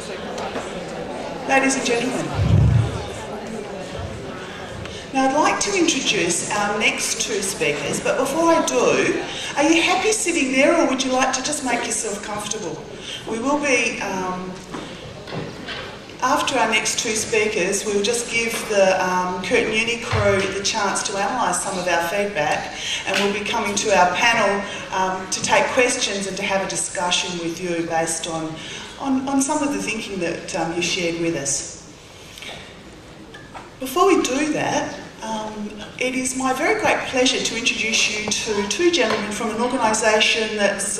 Ladies and gentlemen, now I'd like to introduce our next two speakers, but before I do, are you happy sitting there, or would you like to just make yourself comfortable? We will be, after our next two speakers, we'll just give the Curtin Uni crew the chance to analyse some of our feedback, and we'll be coming to our panel to take questions and to have a discussion with you based on some of the thinking that you shared with us. Before we do that, it is my very great pleasure to introduce you to two gentlemen from an organisation that's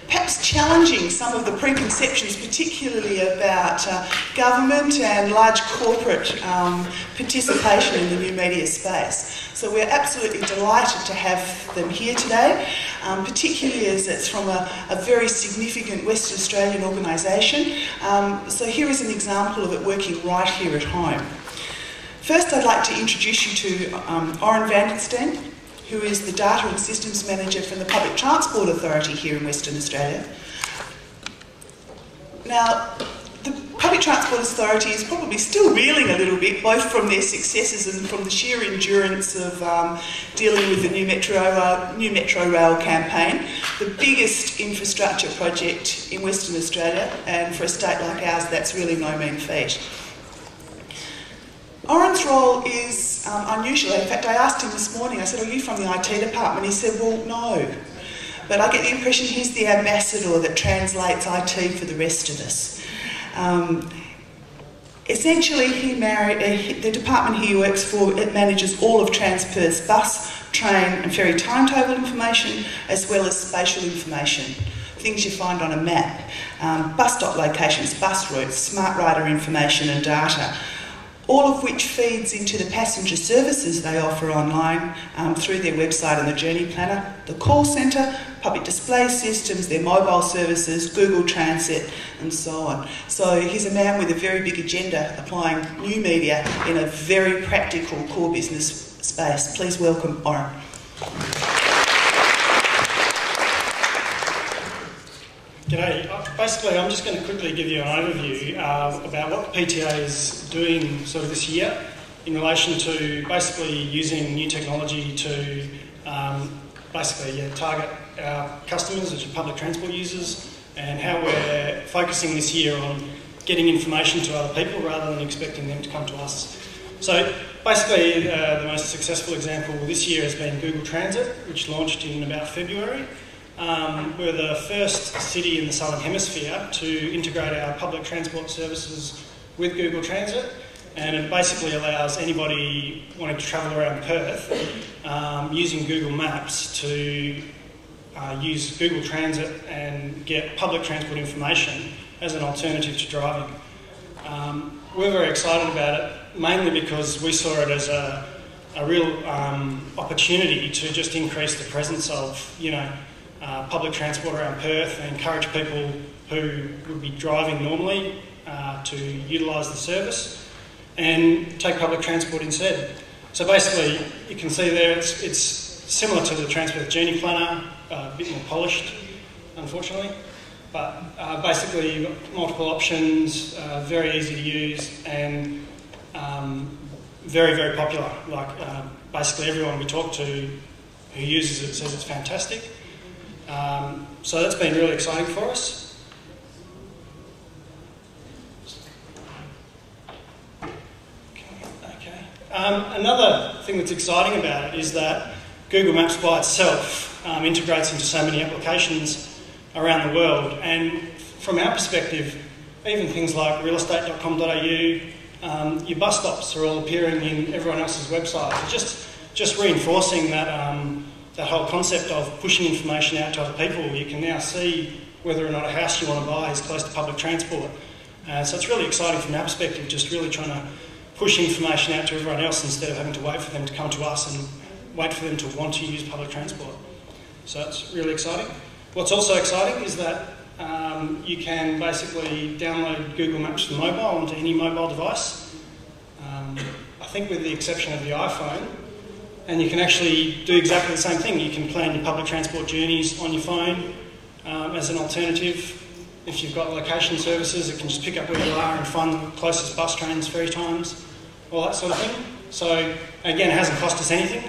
perhaps challenging some of the preconceptions, particularly about government and large corporate participation in the new media space. So we're absolutely delighted to have them here today, particularly as it's from a very significant Western Australian organisation. So here is an example of it working right here at home. First, I'd like to introduce you to Oren Van De Steen, who is the Data and Systems Manager for the Public Transport Authority here in Western Australia. Now, the Public Transport Authority is probably still reeling a little bit, both from their successes and from the sheer endurance of dealing with the new Metro Rail campaign, the biggest infrastructure project in Western Australia, and for a state like ours, that's really no mean feat. Oren's role is unusual. In fact, I asked him this morning, I said, "Are you from the IT department?" He said, "Well, no." But I get the impression he's the ambassador that translates IT for the rest of us. Essentially, the department he works for, it manages all of Transperth's bus, train and ferry timetable information, as well as spatial information, things you find on a map, bus stop locations, bus routes, smart rider information and data, all of which feeds into the passenger services they offer online through their website and the Journey Planner, the call centre, public display systems, their mobile services, Google Transit and so on. So he's a man with a very big agenda applying new media in a very practical core business space. Please welcome Oren. G'day. Basically, I'm just going to quickly give you an overview about what the PTA is doing sort of this year in relation to basically using new technology to target our customers, which are public transport users, and how we're focusing this year on getting information to other people rather than expecting them to come to us. So basically, the most successful example this year has been Google Transit, which launched in about February. We're the first city in the Southern Hemisphere to integrate our public transport services with Google Transit, and it basically allows anybody wanting to travel around Perth using Google Maps to use Google Transit and get public transport information as an alternative to driving. We're very excited about it, mainly because we saw it as a real opportunity to just increase the presence of, public transport around Perth and encourage people who would be driving normally to utilise the service and take public transport instead. So basically, you can see there it's similar to the Transperth Journey Planner, a bit more polished, unfortunately, but basically you've got multiple options, very easy to use, and very, very popular. Like basically everyone we talk to who uses it says it's fantastic. So that's been really exciting for us. Okay. Another thing that's exciting about it is that Google Maps by itself integrates into so many applications around the world, and from our perspective, even things like realestate.com.au, your bus stops are all appearing in everyone else's website. Just reinforcing that whole concept of pushing information out to other people. You can now see whether or not a house you want to buy is close to public transport. So it's really exciting from our perspective, just really trying to push information out to everyone else instead of having to wait for them to come to us and wait for them to want to use public transport. So it's really exciting. What's also exciting is that you can basically download Google Maps for mobile onto any mobile device. I think with the exception of the iPhone, and you can actually do exactly the same thing. You can plan your public transport journeys on your phone as an alternative. If you've got location services, it can just pick up where you are and find the closest bus, trains, ferry times, all that sort of thing. So again, it hasn't cost us anything,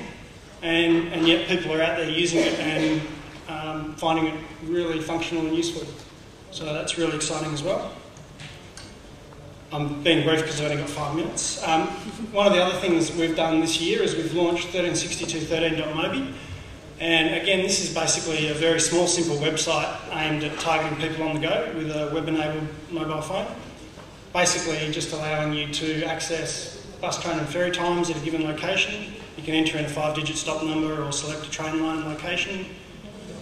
and yet people are out there using it and finding it really functional and useful. So that's really exciting as well. I'm being brief because I've only got 5 minutes. One of the other things we've done this year is we've launched 136213.mobi. And again, this is basically a very small, simple website aimed at targeting people on the go with a web-enabled mobile phone. Basically just allowing you to access bus, train and ferry times at a given location. You can enter in a 5-digit stop number or select a train line location.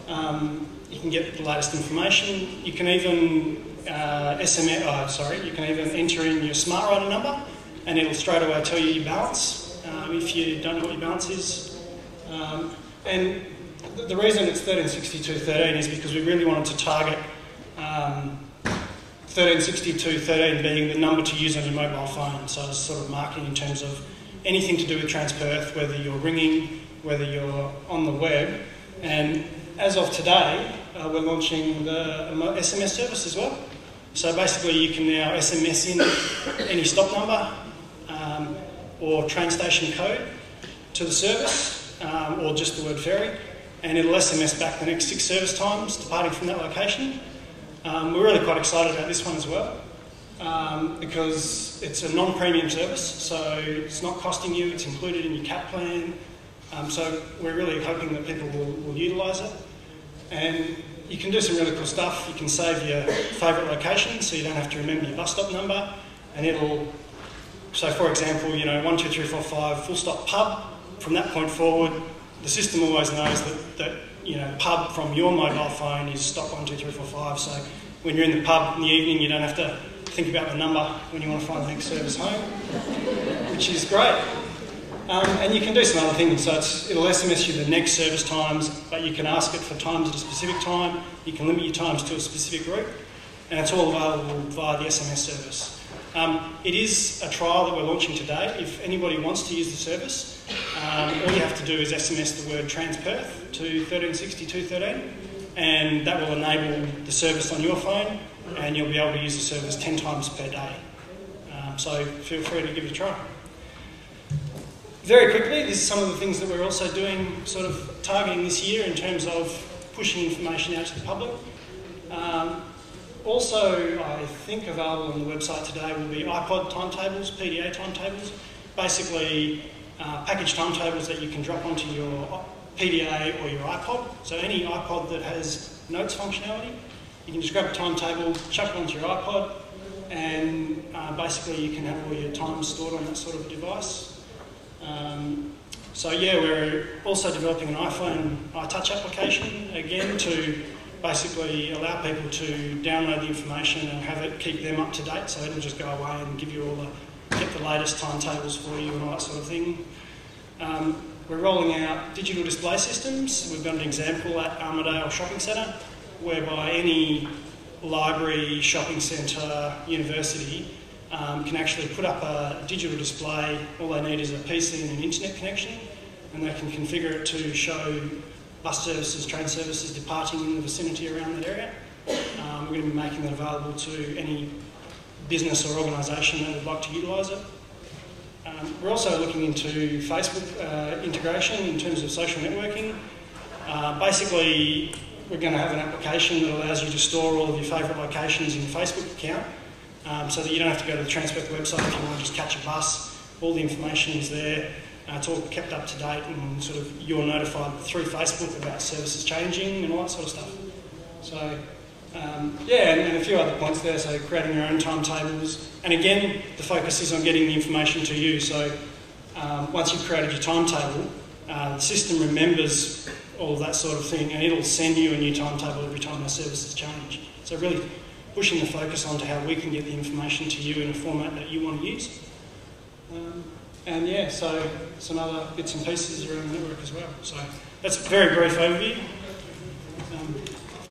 You can get the latest information. You can even you can even enter in your smart rider number and it'll straight away tell you your balance if you don't know what your balance is. And the reason it's 136213 is because we really wanted to target 136213 being the number to use on your mobile phone. So it's sort of marketing in terms of anything to do with Transperth, whether you're ringing, whether you're on the web. And as of today, we're launching the SMS service as well. So basically you can now SMS in any stop number or train station code to the service or just the word ferry, and it'll SMS back the next 6 service times departing from that location. We're really quite excited about this one as well because it's a non-premium service, so it's not costing you, it's included in your cap plan. So we're really hoping that people will utilise it. And you can do some really cool stuff. You can save your favourite location so you don't have to remember your bus stop number, and it'll, so for example, 1, 2, 3, 4, 5, full stop pub. From that point forward, the system always knows that pub from your mobile phone is stop 1, 2, 3, 4, 5. So when you're in the pub in the evening, you don't have to think about the number when you want to find the next service home, which is great. And you can do some other things. So it'll SMS you the next service times, but you can ask it for times at a specific time. You can limit your times to a specific route, and it's all available via the SMS service. It is a trial that we're launching today. If anybody wants to use the service, all you have to do is SMS the word Transperth to 136213, and that will enable the service on your phone, and you'll be able to use the service 10 times per day. So feel free to give it a try. Very quickly, these are some of the things that we're also doing, sort of targeting this year in terms of pushing information out to the public. Also, I think available on the website today will be iPod timetables, PDA timetables, basically package timetables that you can drop onto your PDA or your iPod. So any iPod that has notes functionality, you can just grab a timetable, chuck it onto your iPod, and basically you can have all your times stored on that sort of device. So yeah, we're also developing an iPhone iTouch application, again, to basically allow people to download the information and have it keep them up to date, so it'll just go away and give you get the latest timetables for you and all that sort of thing. We're rolling out digital display systems. We've got an example at Armidale Shopping Centre, whereby any library, shopping centre, university can actually put up a digital display. All they need is a PC and an internet connection, and they can configure it to show bus services, train services departing in the vicinity around that area. We're going to be making that available to any business or organisation that would like to utilise it. We're also looking into Facebook integration in terms of social networking. Basically, we're going to have an application that allows you to store all of your favourite locations in your Facebook account, so that you don't have to go to the Transperth website if you want to just catch a bus. All the information is there. It's all kept up to date, and sort of you're notified through Facebook about services changing and all that sort of stuff. So yeah, and a few other points there. So creating your own timetables, and again, the focus is on getting the information to you. So once you've created your timetable, the system remembers all of that sort of thing, and it'll send you a new timetable every time the services change. So really pushing the focus onto how we can get the information to you in a format that you want to use. And yeah, so some other bits and pieces around the network as well. So that's a very brief overview.